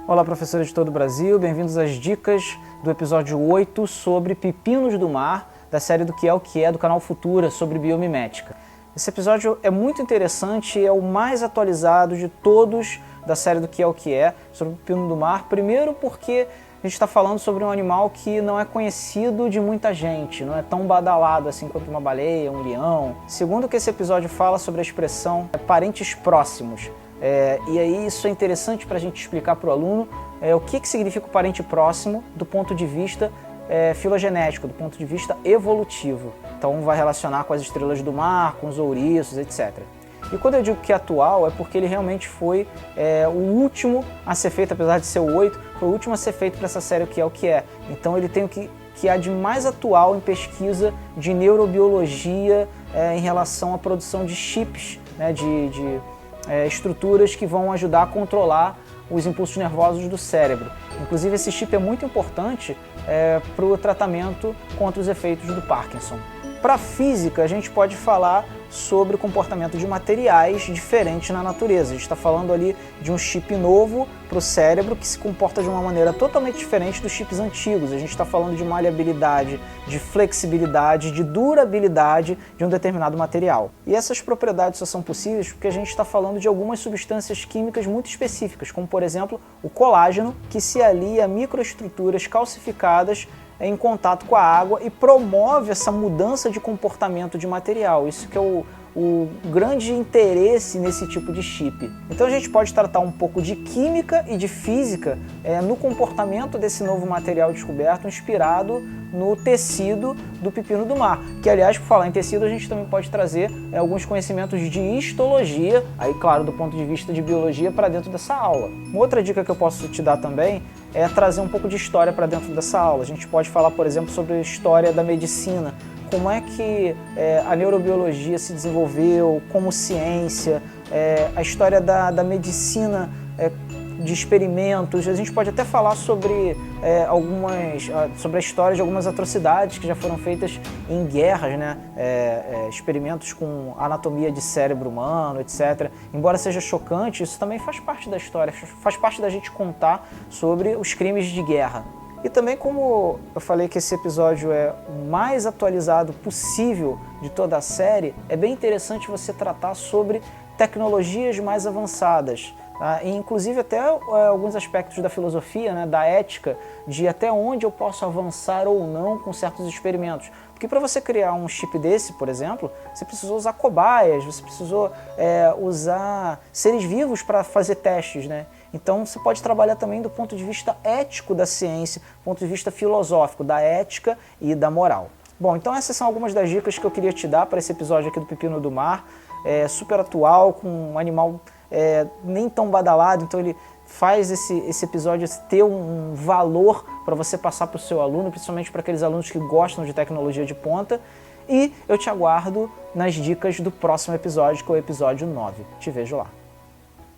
Olá, professores de todo o Brasil, bem-vindos às dicas do episódio 8 sobre pepinos do mar, da série do Que é o Que é, do canal Futura, sobre biomimética. Esse episódio é muito interessante, é o mais atualizado de todos da série do Que é o Que é, sobre o pepino do mar. Primeiro porque a gente está falando sobre um animal que não é conhecido de muita gente, não é tão badalado assim quanto uma baleia, um leão. Segundo que esse episódio fala sobre a expressão parentes próximos. E aí isso é interessante para a gente explicar para o aluno o que significa o parente próximo do ponto de vista filogenético, do ponto de vista evolutivo. Então vai relacionar com as estrelas do mar, com os ouriços, etc. E quando eu digo que é atual, é porque ele realmente foi o último a ser feito, apesar de ser o 8, foi o último a ser feito para essa série O Que é o Que é. Então ele tem o que há de mais atual em pesquisa de neurobiologia em relação à produção de chips, né, de estruturas que vão ajudar a controlar os impulsos nervosos do cérebro. Inclusive esse chip é muito importante para o tratamento contra os efeitos do Parkinson. Para a física, a gente pode falar sobre o comportamento de materiais diferentes na natureza. A gente está falando ali de um chip novo para o cérebro que se comporta de uma maneira totalmente diferente dos chips antigos. A gente está falando de maleabilidade, de flexibilidade, de durabilidade de um determinado material. E essas propriedades só são possíveis porque a gente está falando de algumas substâncias químicas muito específicas, como por exemplo o colágeno, que se alia a microestruturas calcificadas em contato com a água e promove essa mudança de comportamento de material. Isso que é o grande interesse nesse tipo de chip. Então a gente pode tratar um pouco de química e de física no comportamento desse novo material descoberto, inspirado no tecido do pepino do mar. Que, aliás, por falar em tecido, a gente também pode trazer alguns conhecimentos de histologia, aí claro, do ponto de vista de biologia, para dentro dessa aula. Uma outra dica que eu posso te dar também é trazer um pouco de história para dentro dessa aula. A gente pode falar, por exemplo, sobre a história da medicina, como é que a neurobiologia se desenvolveu como ciência, a história da medicina de experimentos. A gente pode até falar sobre sobre a história de algumas atrocidades que já foram feitas em guerras, né? Experimentos com anatomia de cérebro humano, etc. Embora seja chocante, isso também faz parte da história, faz parte da gente contar sobre os crimes de guerra. E também, como eu falei que esse episódio é o mais atualizado possível de toda a série, é bem interessante você tratar sobre tecnologias mais avançadas, tá? E inclusive até alguns aspectos da filosofia, né, da ética, de até onde eu posso avançar ou não com certos experimentos. Porque para você criar um chip desse, por exemplo, você precisou usar cobaias, você precisou usar seres vivos para fazer testes, né? Então você pode trabalhar também do ponto de vista ético da ciência, do ponto de vista filosófico, da ética e da moral. Bom, então essas são algumas das dicas que eu queria te dar para esse episódio aqui do Pepino do Mar. Super atual, com um animal nem tão badalado, então ele faz esse episódio ter um valor para você passar para o seu aluno, principalmente para aqueles alunos que gostam de tecnologia de ponta. E eu te aguardo nas dicas do próximo episódio, que é o episódio 9. Te vejo lá.